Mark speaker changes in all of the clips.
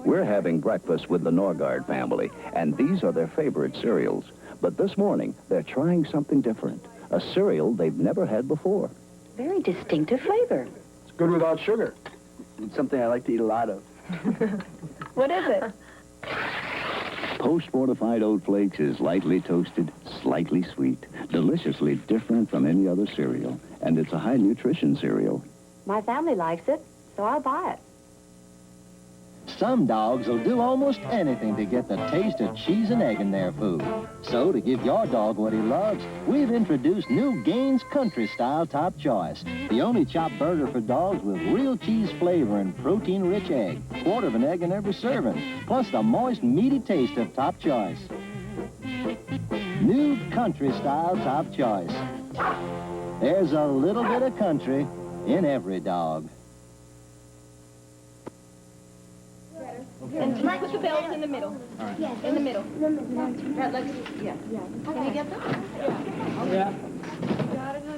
Speaker 1: We're having breakfast with the Norgard family, and these are their favorite cereals. But this morning, they're trying something different, a cereal they've never had before.
Speaker 2: Very distinctive flavor.
Speaker 3: It's good without sugar. It's something I like to eat a lot of.
Speaker 2: What is it?
Speaker 1: Post-fortified oat flakes is lightly toasted, slightly sweet, deliciously different from any other cereal, and it's a high-nutrition cereal.
Speaker 2: My family likes it, so I'll buy it.
Speaker 4: Some dogs will do almost anything to get the taste of cheese and egg in their food. So, to give your dog what he loves, we've introduced new Gaines Country Style Top Choice, the only chopped burger for dogs with real cheese flavor and protein-rich egg. Quarter of an egg in every serving, plus the moist, meaty taste of Top Choice. New Country Style Top Choice. There's a little bit of country in every dog.
Speaker 5: And put the bells in the middle.
Speaker 3: All right.
Speaker 5: Yes. In the middle. Right, let's, yeah. Can you get them?
Speaker 3: Yeah.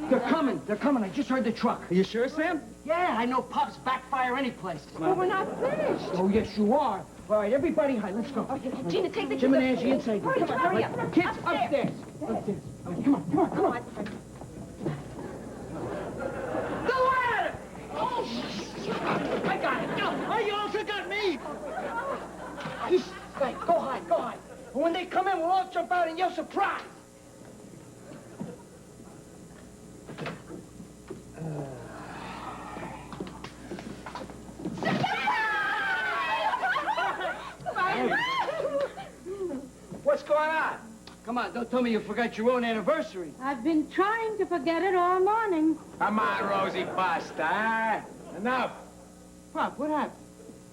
Speaker 3: They're coming. They're coming. I just heard the truck.
Speaker 6: Are you sure, Sam?
Speaker 3: Yeah, I know pups backfire any place.
Speaker 5: Well, we're not finished.
Speaker 3: Oh, yes, you are. All right, everybody, hi, let's go.
Speaker 5: Okay. Gina, take the
Speaker 3: Jim and
Speaker 5: kids
Speaker 3: Angie inside.
Speaker 5: Hurry,
Speaker 3: Come on,
Speaker 5: hurry up.
Speaker 3: Kids, upstairs. Upstairs. All right, come on, come on, come on. Go at it! Oh, I got it. Go. Oh, you also got me. Hey, go hide, go hide. And when they come in, we'll all jump out and yell surprise. What's going on? Come on, don't tell me you forgot your own anniversary.
Speaker 7: I've been trying to forget it all morning.
Speaker 6: Come on, Rosie, basta, huh? Enough.
Speaker 3: Pop, what happened?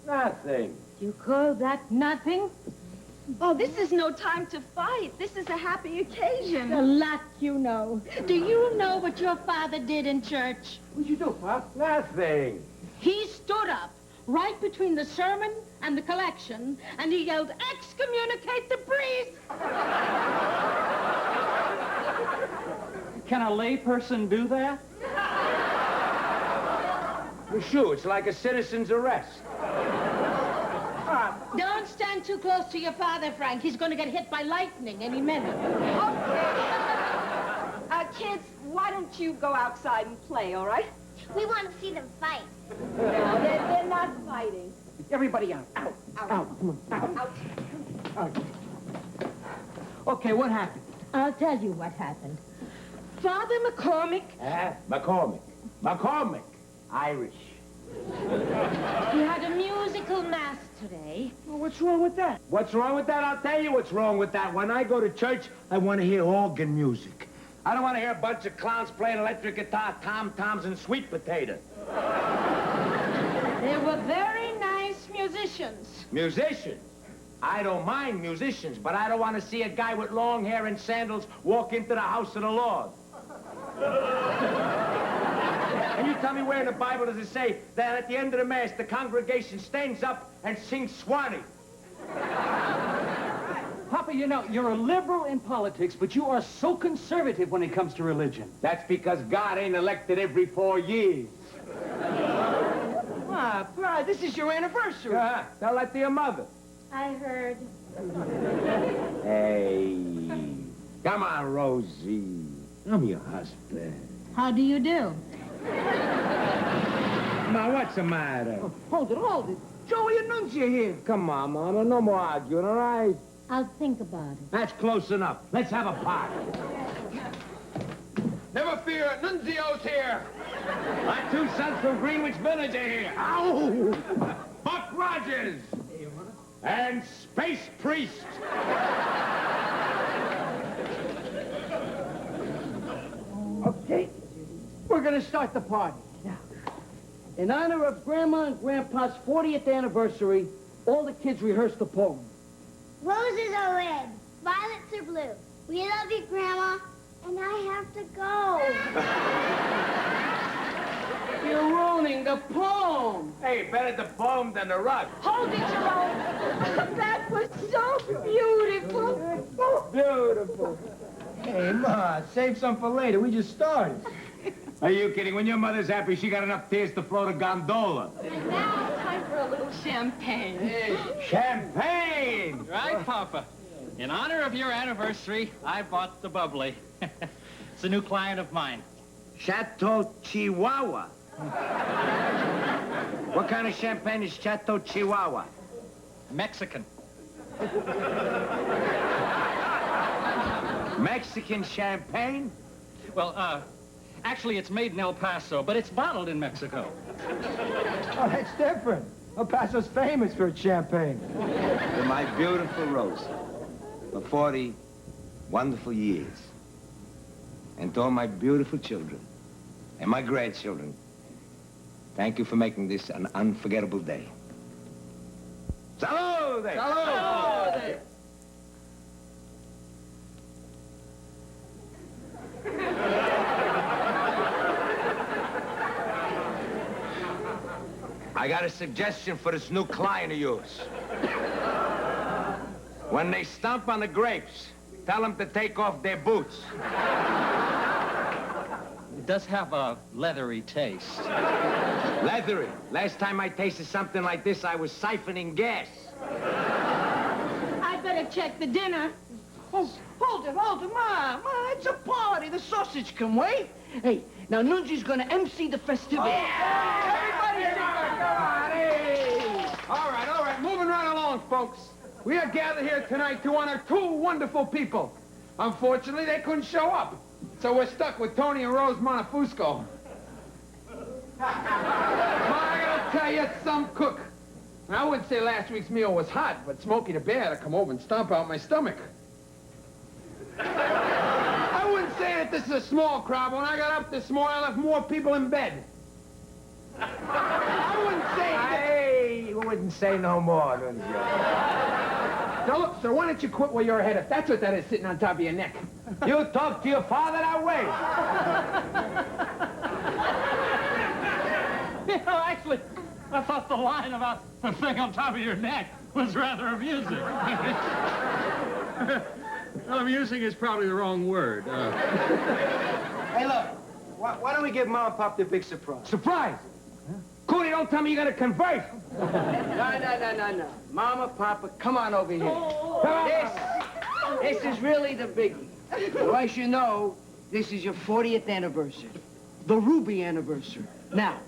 Speaker 6: Nothing.
Speaker 7: You call that nothing?
Speaker 5: Oh, this is no time to fight. This is a happy occasion.
Speaker 7: A lot you know. Do you know what your father did in church?
Speaker 3: What'd you do, Pop?
Speaker 6: Nothing.
Speaker 7: He stood up right between the sermon and the collection, and he yelled, "Excommunicate the priest!"
Speaker 6: Can a layperson do that? Well, sure, it's like a citizen's arrest.
Speaker 7: Don't stand too close to your father, Frank. He's going to get hit by lightning any minute.
Speaker 5: Kids, why don't you go outside and play, all right?
Speaker 8: We want to see them fight.
Speaker 5: No, they're not fighting.
Speaker 3: Everybody out, out, out, come on, out. Out. Okay, what happened?
Speaker 7: I'll tell you what happened. Father McCormick...
Speaker 6: McCormick. Irish.
Speaker 7: He had a musical mass today.
Speaker 3: Well, what's wrong with that?
Speaker 6: What's wrong with that? I'll tell you what's wrong with that. When I go to church, I want to hear organ music. I don't want to hear a bunch of clowns playing electric guitar, tom-toms, and sweet potato.
Speaker 7: They were very nice musicians.
Speaker 6: Musicians? I don't mind musicians, but I don't want to see a guy with long hair and sandals walk into the house of the Lord. And you tell me where in the Bible does it say that at the end of the Mass, the congregation stands up and sings Swanee?
Speaker 9: Papa, you know, you're a liberal in politics, but you are so conservative when it comes to religion.
Speaker 6: That's because God ain't elected every 4 years.
Speaker 3: Brad, this is your anniversary.
Speaker 6: Tell that to your mother.
Speaker 7: I heard.
Speaker 6: Hey. Come on, Rosie. I'm your husband.
Speaker 7: How do you do?
Speaker 6: Ma, what's the matter?
Speaker 3: Oh, hold it. Joey and Nunzia here.
Speaker 6: Come on, Mama. No more arguing, all right?
Speaker 7: I'll think about it.
Speaker 6: That's close enough. Let's have a party.
Speaker 10: Never fear, Nunzio's here.
Speaker 6: My two sons from Greenwich Village are here.
Speaker 10: Ow! Buck Rogers.
Speaker 6: And Space Priest.
Speaker 3: Okay, we're gonna start the party. Now, in honor of Grandma and Grandpa's 40th anniversary, all the kids rehearsed the poem.
Speaker 8: Roses are red, violets are blue. We love you, Grandma, and I have to go.
Speaker 3: You're ruining the poem.
Speaker 6: Hey, better the poem than the rug.
Speaker 5: Hold it, Jerome. That was so beautiful.
Speaker 6: Beautiful.
Speaker 10: Hey, Ma, save some for later. We just started.
Speaker 6: Are you kidding? When your mother's happy, she got enough tears to float a gondola.
Speaker 5: And now, time for for a little champagne.
Speaker 6: Champagne!
Speaker 11: Right, Papa. In honor of your anniversary, I bought the bubbly. It's a new client of mine.
Speaker 6: Chateau Chihuahua. What kind of champagne is Chateau Chihuahua?
Speaker 11: Mexican.
Speaker 6: Mexican champagne?
Speaker 11: Well, actually, it's made in El Paso, but it's bottled in Mexico.
Speaker 10: Oh, that's different. El Paso's famous for its champagne.
Speaker 6: To my beautiful Rose, for 40 wonderful years. And to all my beautiful children and my grandchildren, thank you for making this an unforgettable day. Salud!
Speaker 3: Salud!
Speaker 6: I got a suggestion for this new client of yours. When they stomp on the grapes, tell them to take off their boots.
Speaker 11: It does have a leathery taste.
Speaker 6: Leathery. Last time I tasted something like this, I was siphoning gas.
Speaker 7: I'd better check the dinner.
Speaker 3: Oh, hold it, Ma, it's a party. The sausage can wait. Hey, now Nunzi's gonna MC the festivity.
Speaker 10: Everybody sit down. Come on, hey. All right. Moving right along, folks. We are gathered here tonight to honor two wonderful people. Unfortunately, they couldn't show up. So we're stuck with Tony and Rose Montefusco. Ma, I gotta tell you, some cook. I wouldn't say last week's meal was hot, but Smokey the Bear had to come over and stomp out my stomach. I wouldn't say that this is a small crowd, but when I got up this morning, I left more people in bed. I wouldn't say that...
Speaker 6: Hey, you wouldn't say no more, wouldn't you?
Speaker 10: Now look, sir, why don't you quit while you're ahead if that's what that is sitting on top of your neck?
Speaker 6: You talk to your father that way.
Speaker 11: You know, actually, I thought the line about the thing on top of your neck was rather amusing. Well, amusing is probably the wrong word.
Speaker 10: Hey, look, why don't we give Mom and Pop the big surprise?
Speaker 6: Surprise! Cootie, don't tell me you're gonna convert.
Speaker 3: No. Mama, Papa, come on over here. This is really the biggie. Well, as you know, this is your 40th anniversary. The Ruby anniversary. Now,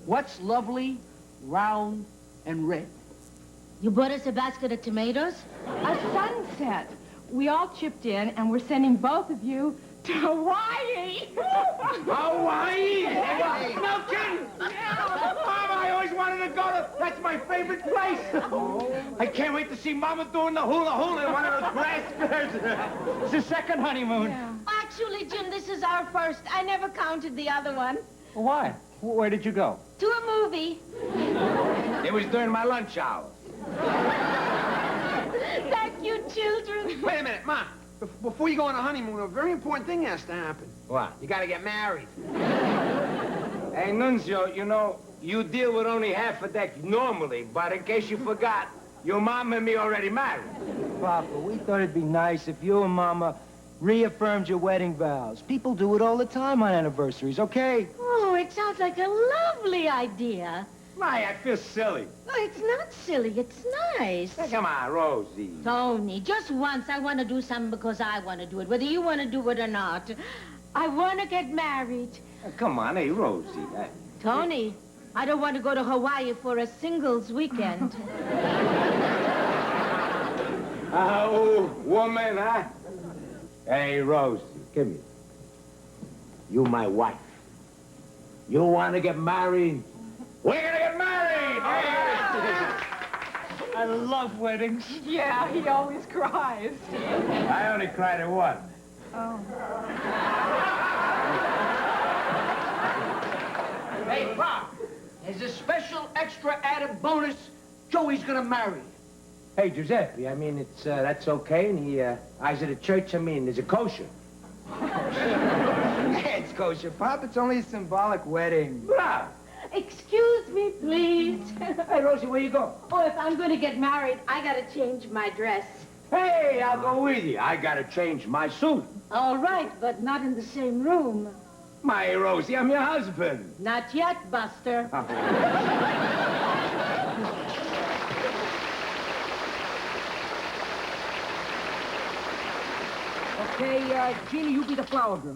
Speaker 3: what's lovely, round, and red?
Speaker 7: You bought us a basket of tomatoes?
Speaker 5: A sunset. We all chipped in, and we're sending both of you to Hawaii.
Speaker 6: Hawaii? No kidding! Mama, I always wanted to go to... That's my favorite place. I can't wait to see Mama doing the hula in one of those grass beds.
Speaker 11: It's the second honeymoon.
Speaker 5: Yeah.
Speaker 7: Actually, Jim, this is our first. I never counted the other one.
Speaker 11: Why? Where did you go?
Speaker 7: To a movie.
Speaker 6: It was during my lunch hour.
Speaker 7: Thank you, children.
Speaker 10: Wait a minute, Ma. Before you go on a honeymoon, a very important thing has to happen.
Speaker 6: What?
Speaker 10: You gotta get married.
Speaker 6: Hey, Nunzio, you know, you deal with only half a deck normally, but in case you forgot, your mom and me already married.
Speaker 10: Papa, we thought it'd be nice if you and Mama reaffirmed your wedding vows. People do it all the time on anniversaries, okay?
Speaker 7: Oh, it sounds like a lovely idea.
Speaker 6: My, I feel silly.
Speaker 7: No, it's not silly. It's nice.
Speaker 6: Hey, come on, Rosie.
Speaker 7: Tony, just once I want to do something because I want to do it, whether you want to do it or not. I want to get married.
Speaker 6: Come on, hey, Rosie.
Speaker 7: Tony, I don't want to go to Hawaii for a singles weekend.
Speaker 6: Oh, woman, huh? Hey, Rosie, come here. You my wife. You want to get married? We're gonna get married!
Speaker 11: I love weddings.
Speaker 5: Yeah, he always cries.
Speaker 6: I only cried at one.
Speaker 5: Oh.
Speaker 3: Hey, Pop, as a special extra added bonus, Joey's gonna marry.
Speaker 6: Hey, Giuseppe, I mean, it's, that's okay, and he, eyes at the church, I mean, is it kosher?
Speaker 10: It's kosher, Pop. It's only a symbolic wedding.
Speaker 6: Bravo!
Speaker 7: Excuse me, please.
Speaker 6: Hey, Rosie, where you go?
Speaker 7: Oh, if I'm going to get married, I got to change my dress.
Speaker 6: Hey, I'll go with you. I gotta change my suit.
Speaker 7: All right, but not in the same room.
Speaker 6: My Rosie, I'm your husband.
Speaker 7: Not yet, Buster.
Speaker 3: Okay, Jeannie, you be the flower girl.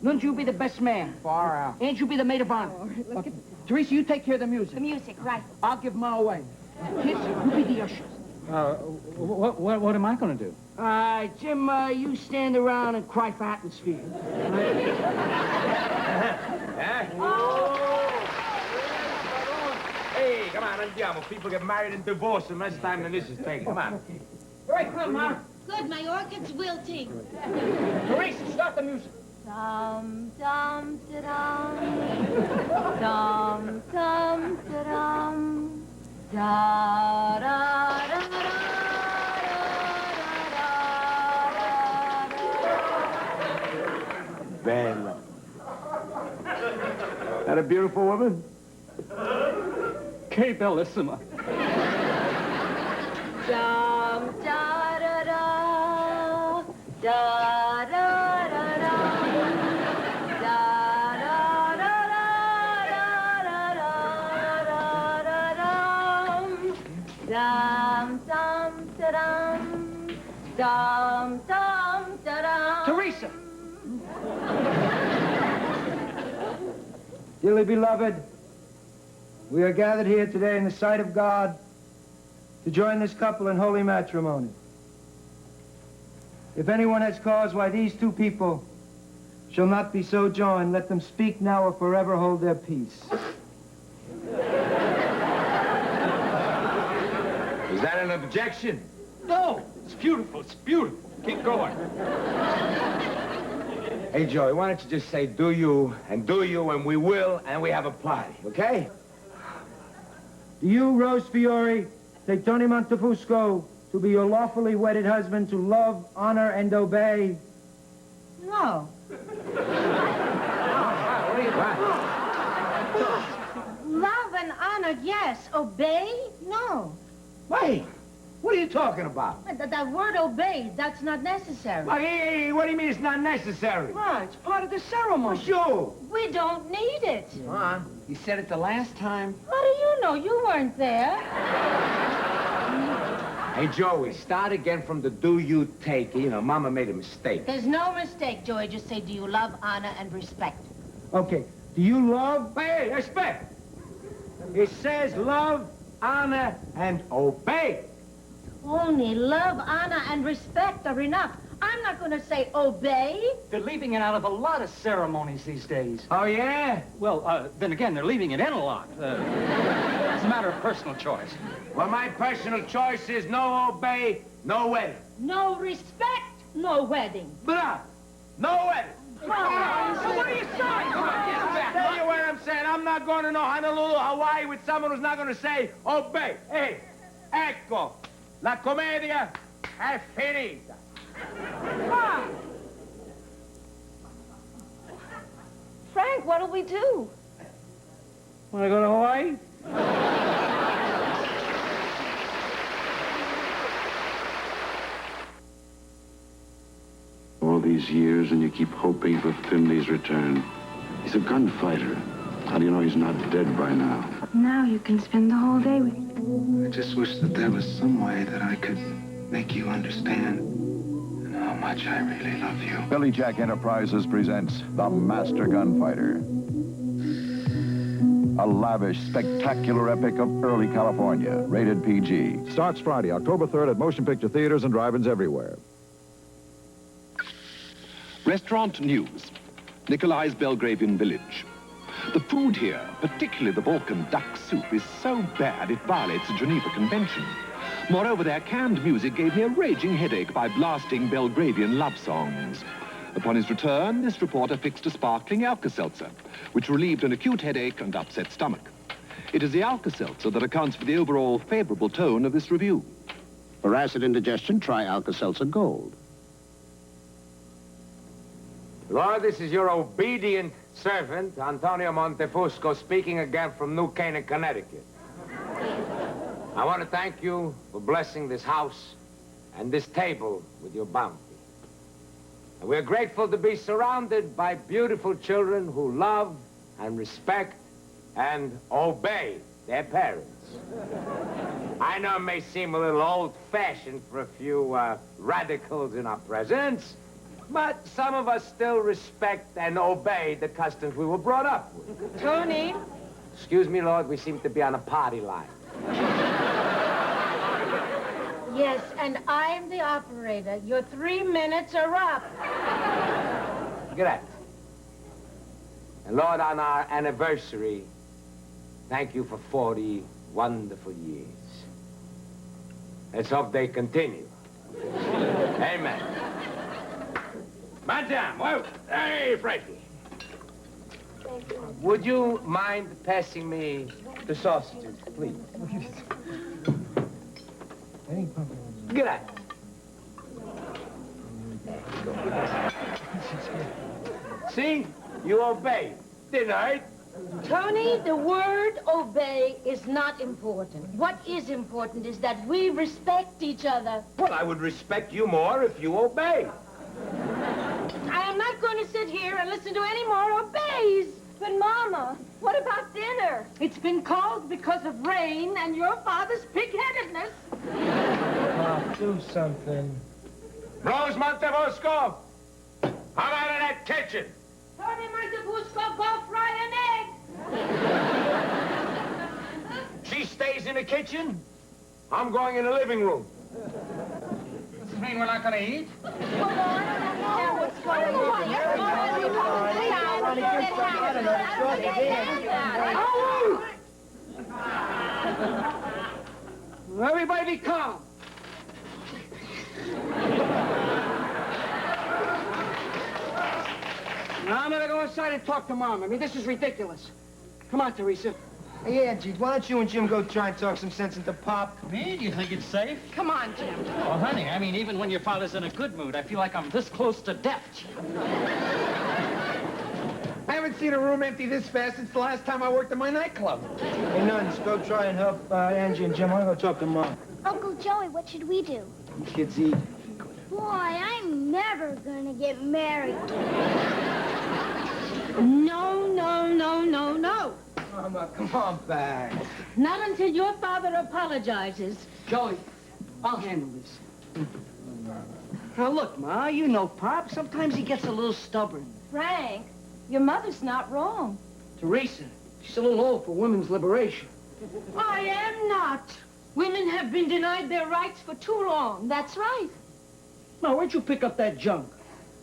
Speaker 3: Nuns, you be the best man.
Speaker 10: Far out.
Speaker 3: And you be the maid of honor. Okay. Teresa, you take care of the music.
Speaker 2: The music, right.
Speaker 3: I'll give Ma away. Kids, you be the ushers.
Speaker 9: What am I going to do?
Speaker 3: Jim, you stand around and cry for atmosphere.
Speaker 6: Hey, come on, andiamo. People get married and divorced in less time than this is taking. Come on.
Speaker 3: All right, come, Ma.
Speaker 7: Good, my orchid's wilting.
Speaker 3: Teresa, start the music.
Speaker 2: Dum dum da-dum, dum dum da-dum, da da da da.
Speaker 6: Bella. That a beautiful woman?
Speaker 9: Que bellissima.
Speaker 2: Dum da da da, da da da da, da da da da da da da dum, dum dum da dum, dum da dum.
Speaker 3: Teresa.
Speaker 12: Dearly beloved, we are gathered here today in the sight of God to join this couple in holy matrimony. If anyone has cause why these two people shall not be so joined, let them speak now or forever hold their peace.
Speaker 6: Is that an objection?
Speaker 9: No, it's beautiful. It's beautiful. Keep going.
Speaker 6: Hey, Joey, why don't you just say, do you, and we will, and we have a party, okay?
Speaker 12: Do you, Rose Fiore, take Tony Montefusco to be your lawfully wedded husband to love, honor, and obey?
Speaker 7: No. Love and honor, yes. Obey, no.
Speaker 6: Wait, what are you talking about?
Speaker 7: That word obey, that's not necessary.
Speaker 6: Hey, what do you mean it's not necessary?
Speaker 3: Right, it's part of the ceremony.
Speaker 6: Sure.
Speaker 7: We don't need it.
Speaker 3: You said it the last time.
Speaker 7: How do you know? You weren't there.
Speaker 6: Hey, Joey, start again from the do you take. You know, Mama made a mistake.
Speaker 7: There's no mistake, Joey. Just say, do you love, honor, and respect?
Speaker 12: Okay. Do you love?
Speaker 6: Hey, respect. It says love, honor, and obey.
Speaker 7: Only love, honor, and respect are enough. I'm not going to say obey.
Speaker 9: They're leaving it out of a lot of ceremonies these days.
Speaker 6: Oh, yeah?
Speaker 9: Well, then again, they're leaving it in a lot. It's a matter of personal choice.
Speaker 6: Well, my personal choice is no obey, no wedding.
Speaker 7: No respect, no wedding.
Speaker 6: Blah. No wedding.
Speaker 3: So what are you saying? Come on, get back.
Speaker 6: Tell you what I'm saying. I'm not going to no Honolulu, Hawaii with someone who's not going to say obey. Hey, ecco, la commedia è finita.
Speaker 2: Mom! Frank, what'll we do?
Speaker 12: Want to go to Hawaii?
Speaker 13: All these years, and you keep hoping for Finley's return. He's a gunfighter. How do you know he's not dead by now?
Speaker 14: Now you can spend the whole day with me.
Speaker 13: I just wish that there was some way that I could make you understand how much I really love you.
Speaker 15: Billy Jack Enterprises presents The Master Gunfighter. A lavish, spectacular epic of early California, rated PG. Starts Friday, October 3rd at motion picture theaters and drive-ins everywhere.
Speaker 16: Restaurant news. Nikolai's Belgravian village. The food here, particularly the Balkan duck soup, is so bad it violates the Geneva Convention. Moreover, their canned music gave me a raging headache by blasting Belgravian love songs. Upon his return, this reporter fixed a sparkling Alka-Seltzer, which relieved an acute headache and upset stomach. It is the Alka-Seltzer that accounts for the overall favorable tone of this review.
Speaker 17: For acid indigestion, try Alka-Seltzer Gold.
Speaker 6: Lord, this is your obedient servant, Antonio Montefusco, speaking again from New Canaan, Connecticut. I want to thank you for blessing this house and this table with your bounty. And we're grateful to be surrounded by beautiful children who love and respect and obey their parents. I know it may seem a little old-fashioned for a few radicals in our presence,
Speaker 3: But some of us still respect and obey the customs we were brought up with.
Speaker 5: Tony?
Speaker 3: Excuse me, Lord, we seem to be on a party line.
Speaker 7: Yes, and I'm the operator. Your 3 minutes are up.
Speaker 3: Look at that. And Lord, on our anniversary, thank you for 40 wonderful years. Let's hope they continue. Amen. Madame, whoa. Hey, Frankie. Would you mind passing me the sausages, please? Look at that. See? You obeyed, didn't I?
Speaker 7: Tony, the word obey is not important. What is important is that we respect each other.
Speaker 3: Well, I would respect you more if you obeyed.
Speaker 7: I am not going to sit here and listen to any more obeys.
Speaker 2: But, Mama, what about dinner?
Speaker 7: It's been called because of rain and your father's pig-headedness.
Speaker 12: Do something.
Speaker 3: Rose Montefusco, come out of that kitchen.
Speaker 7: Tony Montefusco, go fry an egg.
Speaker 3: She stays in the kitchen. I'm going in the living room.
Speaker 11: Does this mean we're not going to eat?
Speaker 2: What's going
Speaker 3: on? Everybody be calm.
Speaker 10: Now, I'm gonna go inside and talk to Mom. I mean, this is ridiculous. Come on, Teresa.
Speaker 12: Hey, Angie, why don't you and Jim go try and talk some sense into Pop?
Speaker 11: Me? Do you think it's safe?
Speaker 5: Come on, Jim.
Speaker 11: Oh, honey, I mean, even when your father's in a good mood, I feel like I'm this close to death.
Speaker 10: I haven't seen a room empty this fast since the last time I worked at my nightclub.
Speaker 12: Hey, Nuns, go try and help Angie and Jim. I'm gonna go talk to Mom.
Speaker 8: Uncle Joey, what should we do?
Speaker 12: You kids eat.
Speaker 8: Boy, I'm never gonna get married.
Speaker 7: No, no, no, no, no.
Speaker 12: Mama, come on back.
Speaker 7: Not until your father apologizes.
Speaker 10: Joey, I'll handle this. Now, look, Ma, you know Pop. Sometimes he gets a little stubborn.
Speaker 2: Frank, your mother's not wrong.
Speaker 10: Teresa, she's a little old for women's liberation.
Speaker 7: I am not. Women have been denied their rights for too long.
Speaker 2: That's right.
Speaker 10: Now, where'd you pick up that junk?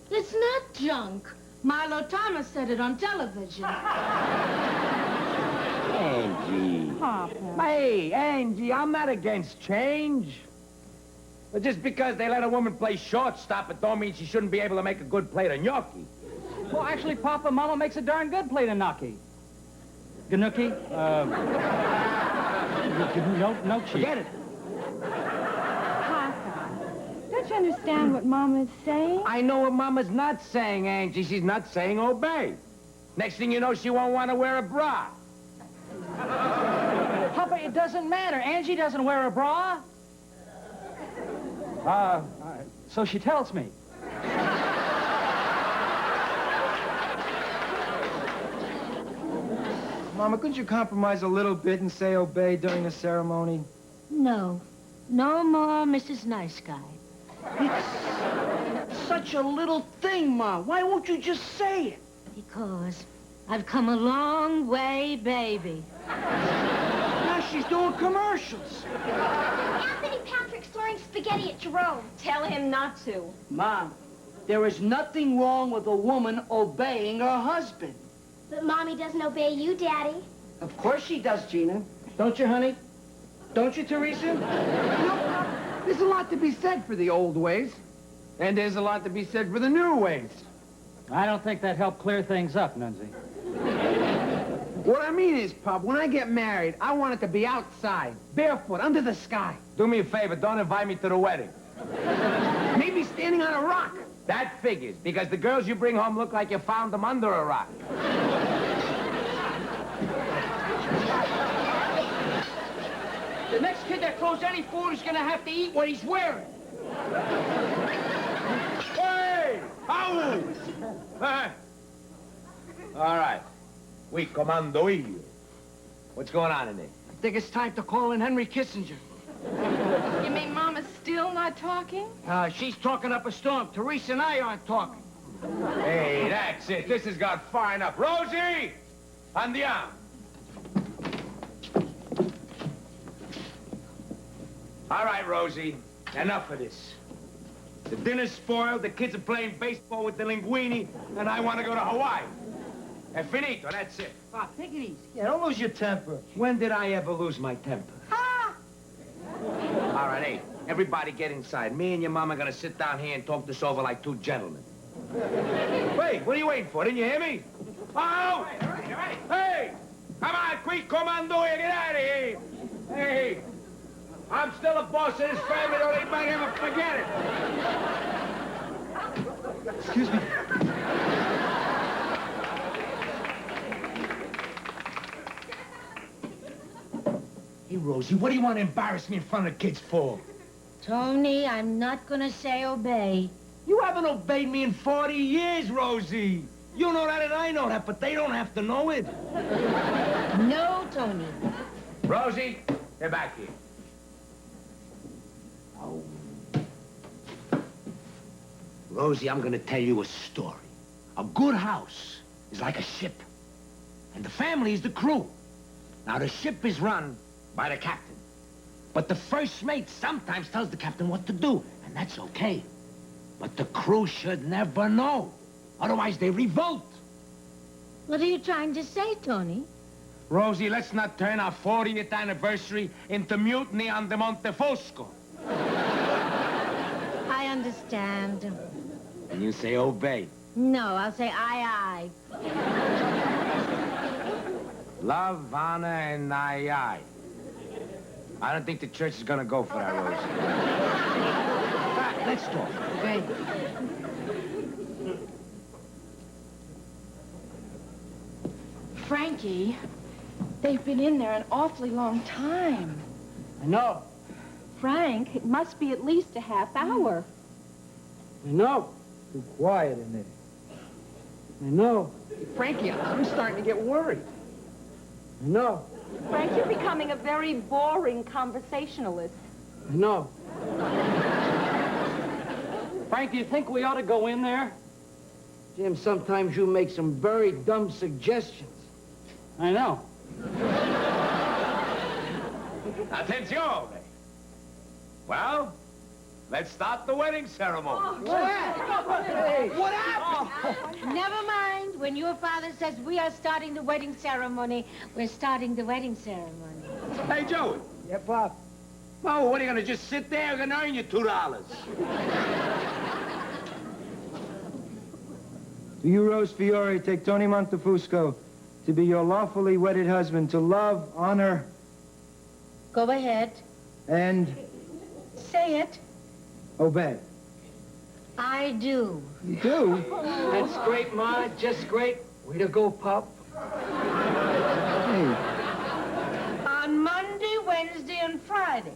Speaker 7: It's not junk. Milo Thomas said it on television.
Speaker 3: Angie.
Speaker 5: Papa.
Speaker 3: Hey, Angie, I'm not against change. But just because they let a woman play shortstop, it don't mean she shouldn't be able to make a good plate of gnocchi.
Speaker 11: Well, actually, Papa, Mama makes a darn good plate of gnocchi. Gnocchi? No cheese.
Speaker 3: Forget it.
Speaker 5: Don't you understand what Mama's saying?
Speaker 3: I know what Mama's not saying, Angie. She's not saying obey. Next thing you know, she won't want to wear a bra.
Speaker 11: Papa, it doesn't matter. Angie doesn't wear a bra. So she tells me.
Speaker 12: Mama, couldn't you compromise a little bit and say obey during the ceremony?
Speaker 7: No. No more Mrs. Nice Guy.
Speaker 10: It's such a little thing, Ma. Why won't you just say it?
Speaker 7: Because I've come a long way, baby.
Speaker 10: Now she's doing commercials.
Speaker 8: Anthony Patrick's throwing spaghetti at Jerome.
Speaker 2: Tell him not to.
Speaker 10: Mom, there is nothing wrong with a woman obeying her husband.
Speaker 8: But Mommy doesn't obey you, Daddy.
Speaker 10: Of course she does, Gina. Don't you, honey? Don't you, Teresa?
Speaker 3: There's a lot to be said for the old ways. And there's a lot to be said for the new ways.
Speaker 11: I don't think that helped clear things up, Nunzi.
Speaker 10: What I mean is, Pop, when I get married, I want it to be outside, barefoot, under the sky.
Speaker 3: Do me a favor, don't invite me to the wedding.
Speaker 10: Maybe standing on a rock.
Speaker 3: That figures, because the girls you bring home look like you found them under a rock.
Speaker 10: The next kid that throws any food is gonna have to eat what he's wearing.
Speaker 3: Hey! Ow! All right. We commando io. What's going on in there?
Speaker 10: I think it's time to call in Henry Kissinger.
Speaker 5: You mean Mama's still not not talking?
Speaker 3: She's talking up a storm. Teresa and I aren't talking.
Speaker 6: Hey, that's it. This has got far enough. Rosie! Andiamo. All right, Rosie. Enough of this. The dinner's spoiled, the kids are playing baseball with the linguini, and I want to go to Hawaii. E finito, that's it.
Speaker 3: Pop, take it easy.
Speaker 12: Yeah, don't lose your temper.
Speaker 6: When did I ever lose my temper? All right, hey, everybody get inside. Me and your mom are gonna sit down here and talk this over like two gentlemen. Wait, what are you waiting for? Didn't you hear me? Oh! All right. Hey! Come on, quick, commando, get out of here! Hey! I'm still a boss of this family, don't anybody ever forget it!
Speaker 12: Excuse me.
Speaker 3: Hey, Rosie, what do you want to embarrass me in front of the kids for?
Speaker 7: Tony, I'm not gonna say obey.
Speaker 3: You haven't obeyed me in 40 years, Rosie. You know that and I know that, but they don't have to know it.
Speaker 7: No, Tony.
Speaker 6: Rosie, get back here.
Speaker 3: Rosie, I'm gonna tell you a story. A good house is like a ship, and the family is the crew. Now, the ship is run by the captain, but the first mate sometimes tells the captain what to do, and that's okay. But the crew should never know, otherwise they revolt.
Speaker 7: What are you trying to say, Tony?
Speaker 6: Rosie, let's not turn our 40th anniversary into mutiny on the Montefusco.
Speaker 7: I understand.
Speaker 6: And you say obey.
Speaker 7: No, I'll say aye,
Speaker 6: Love, honor, and aye. I don't think the church is gonna go for that, Rosie.
Speaker 3: Right, let's talk, okay?
Speaker 5: Frankie, they've been in there an awfully long time.
Speaker 3: I know.
Speaker 2: Frank, it must be at least a half hour.
Speaker 12: I know. Too quiet in there. I know.
Speaker 3: Frankie, I'm starting to get worried.
Speaker 12: I know.
Speaker 2: Frank, you're becoming a very boring conversationalist.
Speaker 12: I know.
Speaker 9: Frank, do you think we ought to go in there?
Speaker 12: Jim, sometimes you make some very dumb suggestions.
Speaker 9: I know.
Speaker 6: Attenzione! Well, let's start the wedding ceremony.
Speaker 3: What happened?
Speaker 7: Never mind. When your father says we are starting the wedding ceremony, we're starting the wedding ceremony.
Speaker 6: Hey, Joey.
Speaker 12: Yeah, Pop.
Speaker 6: Oh, what, are you gonna just sit there and earn your $2?
Speaker 12: Do you, Rose Fiore, take Tony Montefusco to be your lawfully wedded husband, to love, honor,
Speaker 7: Go ahead.
Speaker 12: and
Speaker 7: Say it.
Speaker 12: obey?
Speaker 7: I do.
Speaker 12: You do?
Speaker 3: That's great, Ma. Just great. Way to go, Pop.
Speaker 12: Hey,
Speaker 7: On Monday, Wednesday, and Friday.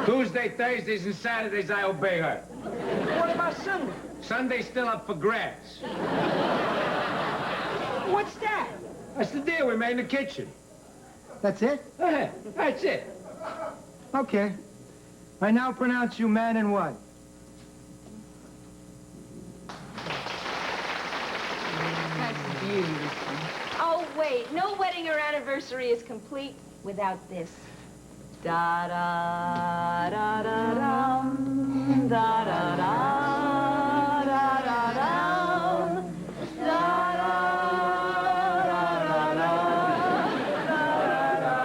Speaker 6: Tuesday, Thursdays, and Saturdays, I obey her.
Speaker 3: What about Sunday?
Speaker 6: Sunday's still up for grabs.
Speaker 3: What's that?
Speaker 6: That's the deal we made in the kitchen.
Speaker 12: that's it?
Speaker 6: That's it.
Speaker 12: Okay. I now pronounce you man and wife.
Speaker 2: That's beautiful. Oh, wait. No wedding or anniversary is complete without this. Da da da da dum, da da da da da dum, da da da da da.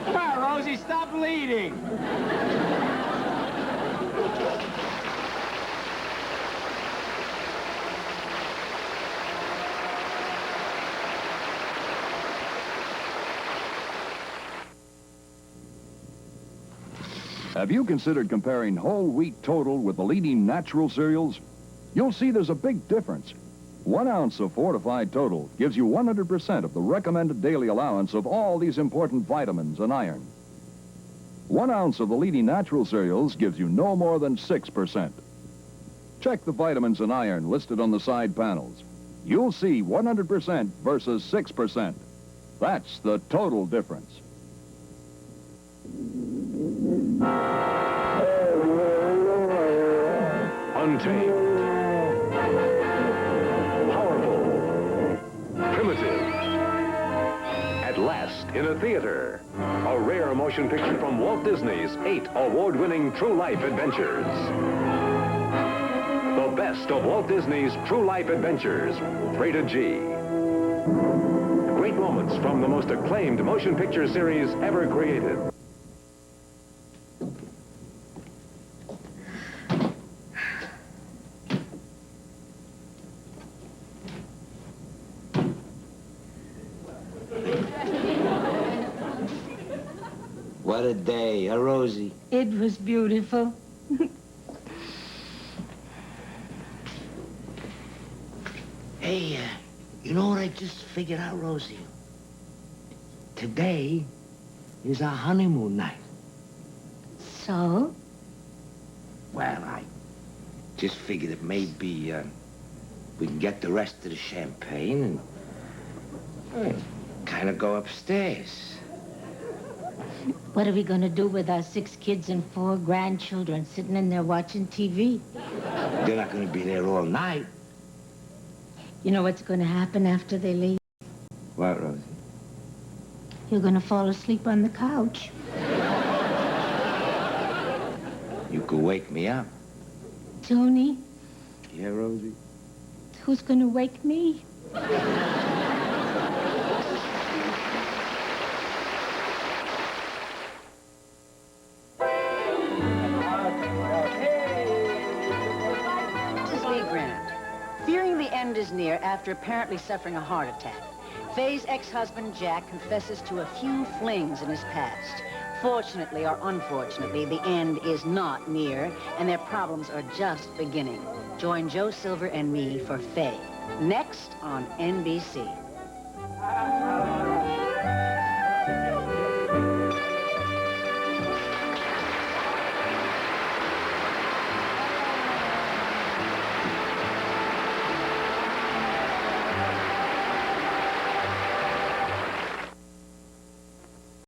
Speaker 6: Come on, Rosie, stop leading.
Speaker 15: Have you considered comparing whole wheat total with the leading natural cereals? You'll see there's a big difference. 1 ounce of fortified total gives you 100% of the recommended daily allowance of all these important vitamins and iron. 1 ounce of the leading natural cereals gives you no more than 6%. Check the vitamins and iron listed on the side panels. You'll see 100% versus 6%. That's the total difference.
Speaker 18: Untamed. Powerful. Primitive. At last, in a theater. A rare motion picture from Walt Disney's 8 award-winning true life adventures. The best of Walt Disney's true life adventures. Rated G. Great moments from the most acclaimed motion picture series ever created.
Speaker 6: What a day, huh, Rosie?
Speaker 7: It was beautiful.
Speaker 3: Hey, you know what I just figured out, Rosie? Today is our honeymoon night.
Speaker 7: So?
Speaker 3: Well, I just figured that maybe we can get the rest of the champagne and kind of go upstairs.
Speaker 7: What are we going to do with our 6 kids and 4 grandchildren sitting in there watching TV?
Speaker 3: They're not going to be there all night.
Speaker 7: You know what's going to happen after they leave?
Speaker 6: What, Rosie?
Speaker 7: You're going to fall asleep on the couch.
Speaker 6: You could wake me up.
Speaker 7: Tony,
Speaker 6: Yeah, Rosie?
Speaker 7: who's going to wake me?
Speaker 19: Fearing the end is near after apparently suffering a heart attack, Faye's ex-husband, Jack, confesses to a few flings in his past. Fortunately or unfortunately, the end is not near, and their problems are just beginning. Join Joe Silver and me for Faye, next on NBC.